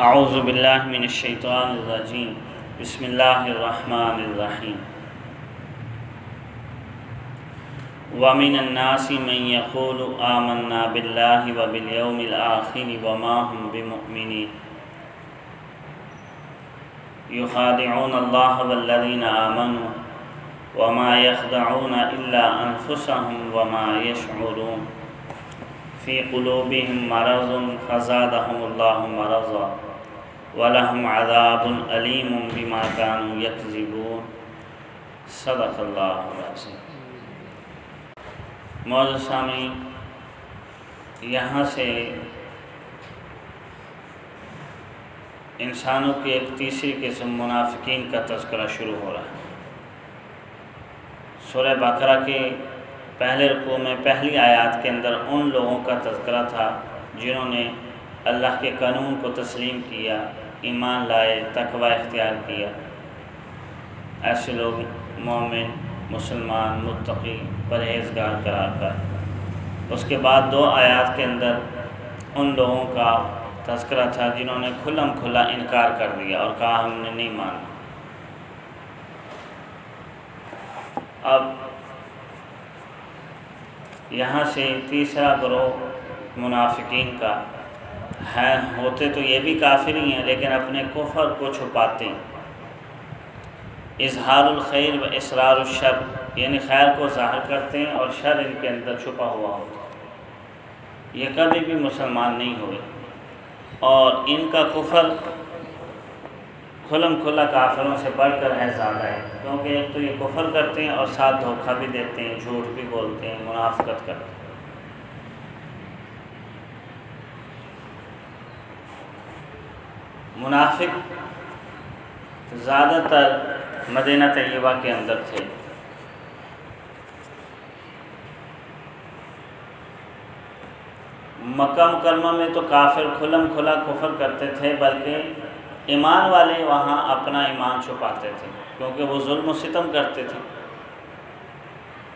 اعوذ باللہ من الشیطان الرجیم بسم اللہ الرحمن الرحیم ومن الناس من یقول آمنا باللہ وبالیوم الآخر وما هم بمؤمنین یخادعون اللہ والذین آمنوا وما یخدعون الا انفسهم وما یشعرون فی قلوبهم مرض فزادهم اللہ مرضا وَلَهُمْ عَذَابٌ أَلِيمٌ بِمَا كَانُوا يَكْذِبُونَ صدق اللہ العظیم۔ معزز سامعین، یہاں سے انسانوں کی ایک تیسری قسم منافقین کا تذکرہ شروع ہو رہا ہے۔ سورہ بقرہ کے پہلے رکوع میں پہلی آیات کے اندر ان لوگوں کا تذکرہ تھا جنہوں نے اللہ کے قانون کو تسلیم کیا، ایمان لائے، تقوی اختیار کیا۔ ایسے لوگ مومن، مسلمان، متقی، پرہیزگار قرار پائے۔ اس کے بعد دو آیات کے اندر ان لوگوں کا تذکرہ تھا جنہوں نے کھلم کھلا انکار کر دیا اور کہا ہم نے نہیں مانا۔ اب یہاں سے تیسرا گروہ منافقین کا ہے، ہوتے تو یہ بھی کافر ہی ہیں لیکن اپنے کفر کو چھپاتے ہیں۔ اظہار الخیر و اسرار الشر، یعنی خیر کو ظاہر کرتے ہیں اور شر ان کے اندر چھپا ہوا ہوتا ہے۔ یہ کبھی بھی مسلمان نہیں ہوئے اور ان کا کفر کھلم کھلا کافروں سے بڑھ کر ہے زیادہ ہے، کیونکہ ایک تو یہ کفر کرتے ہیں اور ساتھ دھوکہ بھی دیتے ہیں، جھوٹ بھی بولتے ہیں، منافقت کرتے ہیں۔ منافق زیادہ تر مدینہ طیبہ کے اندر تھے۔ مکہ مکرمہ میں تو کافر کھلم کھلا کفر کرتے تھے، بلکہ ایمان والے وہاں اپنا ایمان چھپاتے تھے کیونکہ وہ ظلم و ستم کرتے تھے۔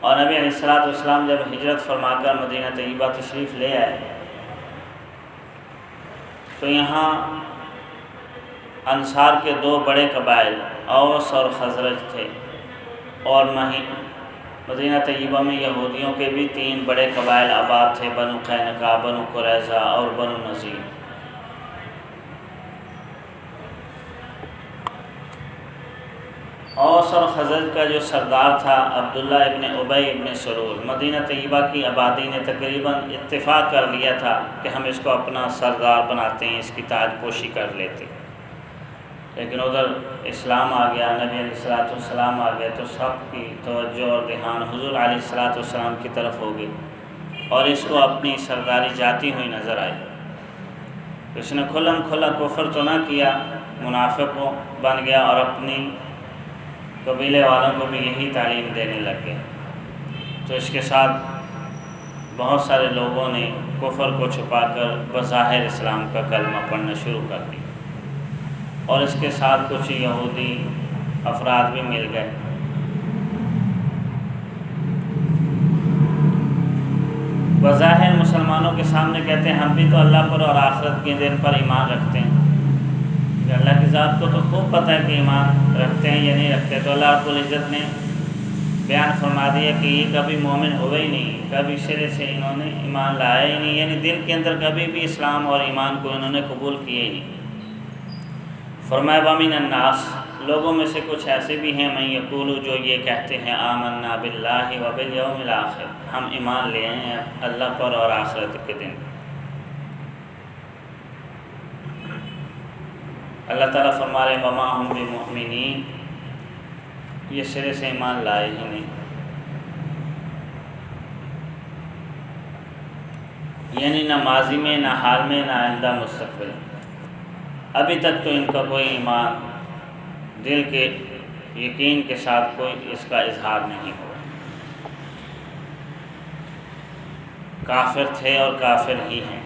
اور نبی علیہ السلام جب ہجرت فرما کر مدینہ طیبہ تشریف لے آئے تو یہاں انصار کے دو بڑے قبائل اوس اور خزرج تھے، اور مدینہ طیبہ میں یہودیوں کے بھی 3 بڑے قبائل آباد تھے، بنو قینقاع، بنو قریظہ اور بنو نذیر۔ اوس اور خزرج کا جو سردار تھا عبداللہ ابن ابی ابن سلول، مدینہ طیبہ کی آبادی نے تقریباً اتفاق کر لیا تھا کہ ہم اس کو اپنا سردار بناتے ہیں، اس کی تاج پوشی کر لیتے۔ لیکن ادھر اسلام آ گیا، نبی علیہ السلام آ گئے تو سب کی توجہ اور دھیان حضور علیہ السلام کی طرف ہو گئی اور اس کو اپنی سرداری جاتی ہوئی نظر آئی۔ اس نے کھلم کھلا کفر تو نہ کیا، منافق بن گیا اور اپنی قبیلے والوں کو بھی یہی تعلیم دینے لگ گیا۔ تو اس کے ساتھ بہت سارے لوگوں نے کفر کو چھپا کر بظاہر اسلام کا کلمہ پڑھنا شروع کر دیا، اور اس کے ساتھ کچھ یہودی افراد بھی مل گئے۔ بظاہر مسلمانوں کے سامنے کہتے ہیں ہم بھی تو اللہ پر اور آخرت کے دن پر ایمان رکھتے ہیں، کہ اللہ کی ذات کو تو خوب پتہ ہے کہ ایمان رکھتے ہیں یا نہیں رکھتے۔ تو اللہ رب العزت نے بیان فرما دیا کہ یہ کبھی مومن ہوئے ہی نہیں، کبھی سرے سے انہوں نے ایمان لایا ہی نہیں، یعنی دل کے اندر کبھی بھی اسلام اور ایمان کو انہوں نے قبول کیے ہی نہیں۔ فرمایا وَمِنَ النَّاسِ، لوگوں میں سے کچھ ایسے بھی ہیں مَن یقول، جو یہ کہتے ہیں آمنا باللہ وبالیوم الآخر، ہم ایمان لے آئے ہیں اللہ پر اور آخرت کے دن۔ اللہ تعالیٰ فرما رہے وما ہم بمؤمنین، یہ سرے سے ایمان لائے ہی نہیں، یعنی نہ ماضی میں، نہ حال میں، نہ آئندہ مستقبل میں۔ ابھی تک تو ان کا کوئی ایمان دل کے یقین کے ساتھ کوئی اس کا اظہار نہیں ہوا، کافر تھے اور کافر ہی ہیں۔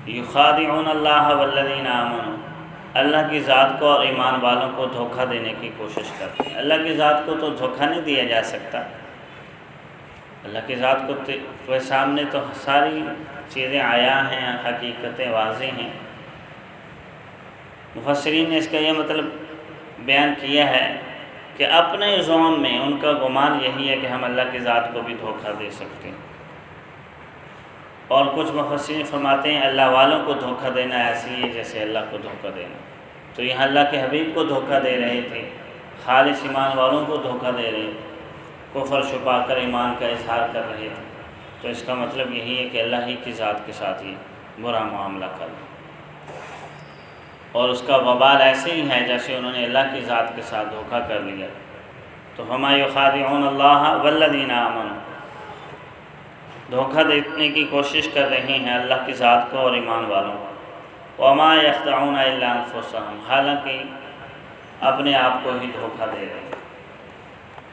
یخادعون اللہ والذین آمنوا، اللہ کی ذات کو اور ایمان والوں کو دھوکہ دینے کی کوشش کرتے ہیں۔ اللہ کی ذات کو تو دھوکہ نہیں دیا جا سکتا، اللہ کی ذات کو سامنے تو ساری چیزیں عیاں ہیں، حقیقتیں واضح ہیں، مفسرین نے اس کا یہ مطلب بیان کیا ہے کہ اپنے زعم میں ان کا گمان یہی ہے کہ ہم اللہ کی ذات کو بھی دھوکہ دے سکتے ہیں، اور کچھ مفسرین فرماتے ہیں اللہ والوں کو دھوکہ دینا ایسی ہے جیسے اللہ کو دھوکہ دینا۔ تو یہاں اللہ کے حبیب کو دھوکہ دے رہے تھے، خالص ایمان والوں کو دھوکہ دے رہے تھے، کفر چھپا کر ایمان کا اظہار کر رہے تھے۔ تو اس کا مطلب یہی ہے کہ اللہ ہی کی ذات کے ساتھ ہی برا معاملہ کرنا، اور اس کا وبال ایسے ہی ہے جیسے انہوں نے اللہ کی ذات کے ساتھ دھوکہ کر لیا۔ تو ہما یخادعون اللہ والذین آمنوا، دھوکہ دینے کی کوشش کر رہے ہیں اللہ کی ذات کو اور ایمان والوں کو، وما یخدعون الا انفسهم، حالانکہ اپنے آپ کو ہی دھوکہ دے رہے ہیں،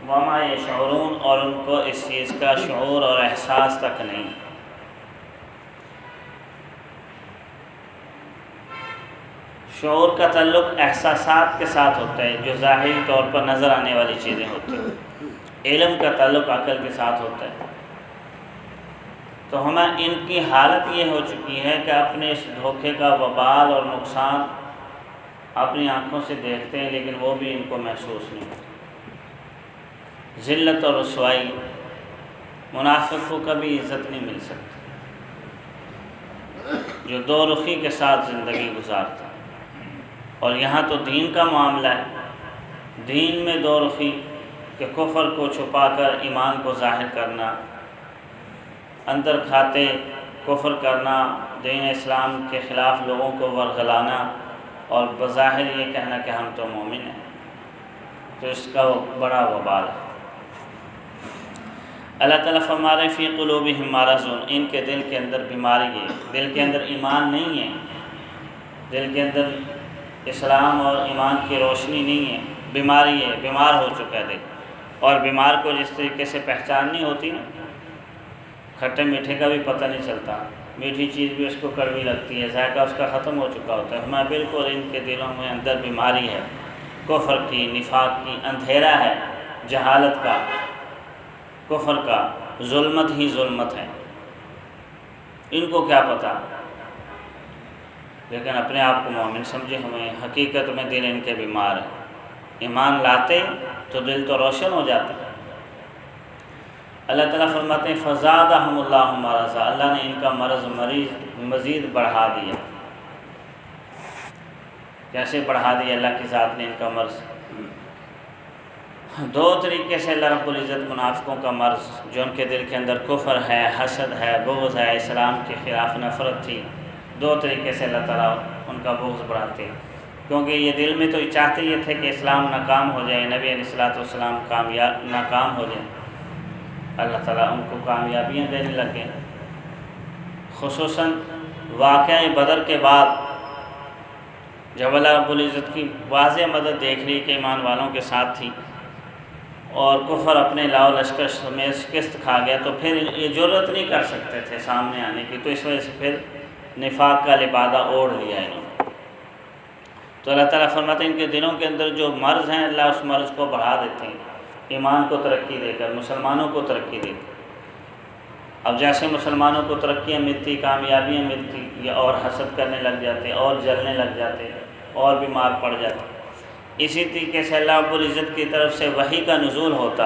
وما یشعرون، اور ان کو اس چیز کا شعور اور احساس تک نہیں۔ شعور کا تعلق احساسات کے ساتھ ہوتا ہے جو ظاہری طور پر نظر آنے والی چیزیں ہوتی ہیں، علم کا تعلق عقل کے ساتھ ہوتا ہے۔ تو ہمیں ان کی حالت یہ ہو چکی ہے کہ اپنے اس دھوکے کا وبال اور نقصان اپنی آنکھوں سے دیکھتے ہیں، لیکن وہ بھی ان کو محسوس نہیں ہوتا۔ ذلت اور رسوائی، منافق کو کبھی عزت نہیں مل سکتی جو دو رخی کے ساتھ زندگی گزارتا، اور یہاں تو دین کا معاملہ ہے، دین میں دو رخی کہ کفر کو چھپا کر ایمان کو ظاہر کرنا، اندر کھاتے کفر کرنا، دین اسلام کے خلاف لوگوں کو ورغلانا، اور بظاہر یہ کہنا کہ ہم تو مومن ہیں۔ تو اس کا بڑا وبال ہے۔ اللہ تعالیٰ فرما رہے ہیں فی قلوبہم مرض، ان کے دل کے اندر بیماری ہے، دل کے اندر ایمان نہیں ہے، دل کے اندر اسلام اور ایمان کی روشنی نہیں ہے، بیماری ہے، بیمار ہو چکا ہے دل۔ اور بیمار کو جس طریقے سے پہچان نہیں ہوتی نا، کھٹے میٹھے کا بھی پتہ نہیں چلتا، میٹھی چیز بھی اس کو کڑوی لگتی ہے، ذائقہ اس کا ختم ہو چکا ہوتا ہے، ہمیں بالکل ان کے دلوں میں اندر بیماری ہے، کفر کی، نفاق کی، اندھیرا ہے، جہالت کا، کفر کا، ظلمت ہی ظلمت ہے، ان کو کیا پتہ، لیکن اپنے آپ کو مومن سمجھے ہوئے، حقیقت میں دل ان کے بیمار ہے۔ ایمان لاتے تو دل تو روشن ہو جاتا ہے۔ اللہ تعالیٰ فرماتے ہیں فزادہم اللہ مرضا، اللہ نے ان کا مرض مزید بڑھا دیا۔ کیسے بڑھا دیا اللہ کی ذات نے ان کا مرض؟ دو طریقے سے اللہ رب العزت منافقوں کا مرض جو ان کے دل کے اندر کفر ہے، حسد ہے، بغض ہے، اسلام کے خلاف نفرت تھی، دو طریقے سے اللہ تعالیٰ ان کا بغض بڑھاتے ہیں، کیونکہ یہ دل میں تو چاہتے یہ تھے کہ اسلام ناکام ہو جائے، نبی علیہ الصلوۃ والسلام ناکام ہو جائے، اللہ تعالیٰ ان کو کامیابیاں دینے لگے۔ خصوصاً واقعہ بدر کے بعد جب اللہ رب العزت کی واضح مدد دیکھ لی کہ ایمان والوں کے ساتھ تھی، اور کفر اپنے لاؤ لشکر میں شکست کھا گیا، تو پھر یہ جرأت نہیں کر سکتے تھے سامنے آنے کی، تو اس وجہ سے پھر نفاق کا لبادہ اوڑھ لیا انہوں نے۔ تو اللہ تعالیٰ فرماتے ہیں ان کے دلوں کے اندر جو مرض ہیں اللہ اس مرض کو بڑھا دیتے ہیں، ایمان کو ترقی دے کر، مسلمانوں کو ترقی دے کر۔ اب جیسے مسلمانوں کو ترقیاں ملتی، کامیابیاں ملتی، یہ اور حسد کرنے لگ جاتے، اور جلنے لگ جاتے، اور بیمار پڑ جاتے۔ اسی طریقے سے اللہ رب العزت کی طرف سے وحی کا نزول ہوتا،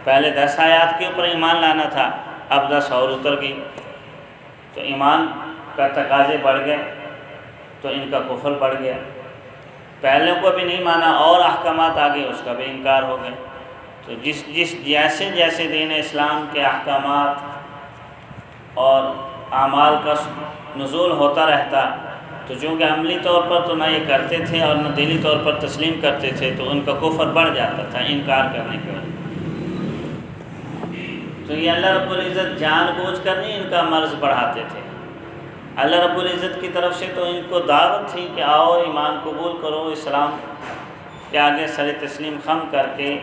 پہلے 10 آیات کے اوپر ایمان لانا تھا، اب 10 اور اتر گئی، تو ایمان کا تقاضے بڑھ گئے، تو ان کا کفر بڑھ گیا، پہلے کو بھی نہیں مانا اور احکامات آگے اس کا بھی انکار ہو گیا۔ تو جیسے جیسے دین اسلام کے احکامات اور اعمال کا نزول ہوتا رہتا، تو چونکہ عملی طور پر تو نہ یہ کرتے تھے اور نہ دلی طور پر تسلیم کرتے تھے، تو ان کا کفر بڑھ جاتا تھا انکار کرنے کے وجہ۔ تو یہ اللہ رب العزت جان بوجھ کر نہیں ان کا مرض بڑھاتے تھے، اللہ رب العزت کی طرف سے تو ان کو دعوت تھی کہ آؤ ایمان قبول کرو، اسلام کے آگے سر تسلیم خم کر کے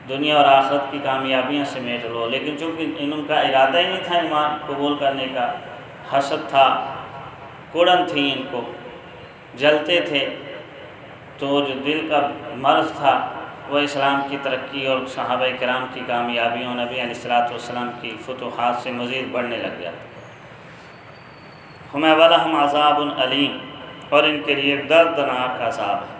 دنیا اور آخرت کی کامیابیاں سمیٹ لو، لیکن چونکہ ان کا ارادہ ہی نہیں تھا ایمان قبول کرنے کا، حسد تھا، کڑن تھی، ان کو جلتے تھے، تو جو دل کا مرض تھا وہ اسلام کی ترقی اور صحابہ کرام کی کامیابیوں، نبی علیہ الصلوۃ والسلام کی فتوحات سے مزید بڑھنے لگ جاتا۔ ہمیں ولہم عذاب علیم، اور ان کے لیے دردناک عذاب ہے۔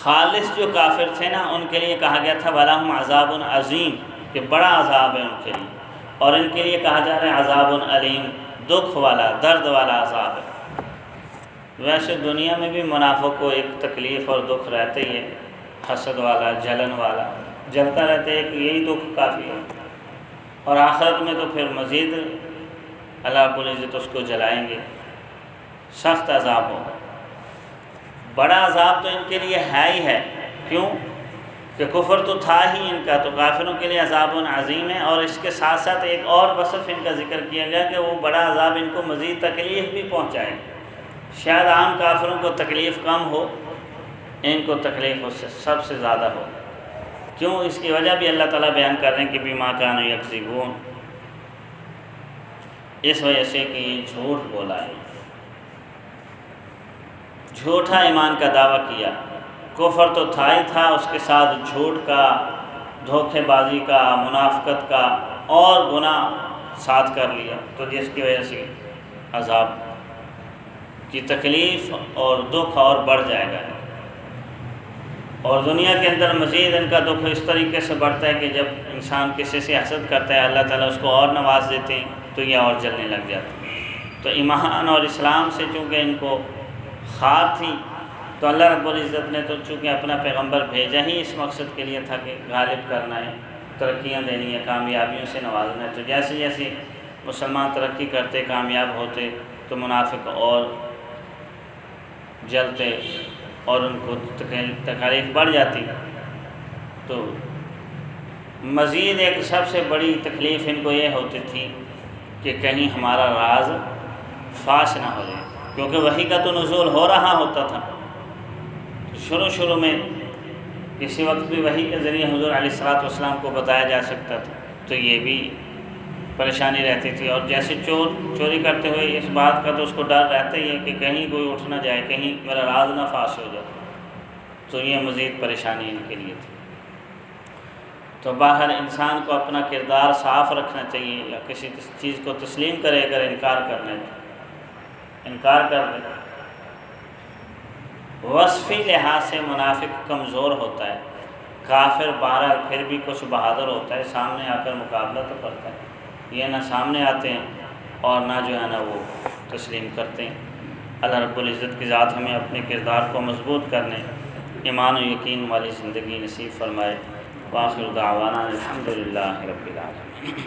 خالص جو کافر تھے نا ان کے لیے کہا گیا تھا وَلَهُمْ عَذَابٌ عَظِيمٌ کہ بڑا عذاب ہے ان کے لیے، اور ان کے لیے کہا جا رہا ہے عذاب علیم، دکھ والا درد والا عذاب ہے۔ ویسے دنیا میں بھی منافق کو ایک تکلیف اور دکھ رہتے ہی ہے، حسد والا، جلن والا، جلتا رہتے ہے کہ یہی دکھ کافی ہے، اور آخرت میں تو پھر مزید اللہ رب العزت اس کو جلائیں گے، سخت عذاب ہوگا۔ بڑا عذاب تو ان کے لیے ہے ہی ہے، کیوں کہ کفر تو تھا ہی ان کا، تو کافروں کے لیے عذاب عظیم ہے، اور اس کے ساتھ ساتھ ایک اور وصف ان کا ذکر کیا گیا کہ وہ بڑا عذاب ان کو مزید تکلیف بھی پہنچائے گا۔ شاید عام کافروں کو تکلیف کم ہو، ان کو تکلیف اس سے سب سے زیادہ ہو، کیوں؟ اس کی وجہ بھی اللہ تعالیٰ بیان کر رہے ہیں کہ بما کانوا یکذبون، اس وجہ سے کہ یہ جھوٹ بولا ہے، جھوٹا ایمان کا دعویٰ کیا۔ کفر تو تھا ہی تھا، اس کے ساتھ جھوٹ کا، دھوکے بازی کا، منافقت کا اور گناہ ساتھ کر لیا، تو جس کی وجہ سے عذاب کی تکلیف اور دکھ اور بڑھ جائے گا، اور دنیا کے اندر مزید ان کا دکھ اس طریقے سے بڑھتا ہے کہ جب انسان کسی سے حسد کرتا ہے اللہ تعالیٰ اس کو اور نواز دیتے ہیں تو یہ اور جلنے لگ جاتا ہے۔ تو ایمان اور اسلام سے چونکہ ان کو خار تھی، تو اللہ رب العزت نے تو چونکہ اپنا پیغمبر بھیجا ہی اس مقصد کے لیے تھا کہ غالب کرنا ہے، ترقیاں دینی ہے، کامیابیوں سے نوازنا ہے۔ تو جیسے جیسے مسلمان ترقی کرتے، کامیاب ہوتے، تو منافق اور جلتے اور ان کو تکالیف بڑھ جاتی۔ تو مزید ایک سب سے بڑی تکلیف ان کو یہ ہوتی تھی کہ کہیں ہمارا راز فاش نہ ہو جائے، کیونکہ وحی کا تو نزول ہو رہا ہوتا تھا۔ شروع میں کسی وقت بھی وحی کے ذریعے حضور علیہ الصلوۃ والسلام کو بتایا جا سکتا تھا، تو یہ بھی پریشانی رہتی تھی، اور جیسے چوری کرتے ہوئے اس بات کا تو اس کو ڈر رہتا ہی ہے کہ کہیں کوئی اٹھ نہ جائے، کہیں میرا راز نہ فاش ہو جائے، تو یہ مزید پریشانی ان کے لیے تھی۔ تو باہر انسان کو اپنا کردار صاف رکھنا چاہیے، یا کسی چیز کو تسلیم کرے اگر انکار کرنا ہے، انکار کر دے۔ وصفی لحاظ سے منافق کمزور ہوتا ہے، کافر بہرحال پھر بھی کچھ بہادر ہوتا ہے، سامنے آ کر مقابلہ تو کرتا ہے، یہ نہ سامنے آتے ہیں اور نہ جو ہے نا وہ تسلیم کرتے ہیں۔ اللہ رب العزت کی ذات ہمیں اپنے کردار کو مضبوط کرنے، ایمان و یقین والی زندگی نصیب فرمائے۔ وآخر دعوانا الحمدللہ رب العالمین۔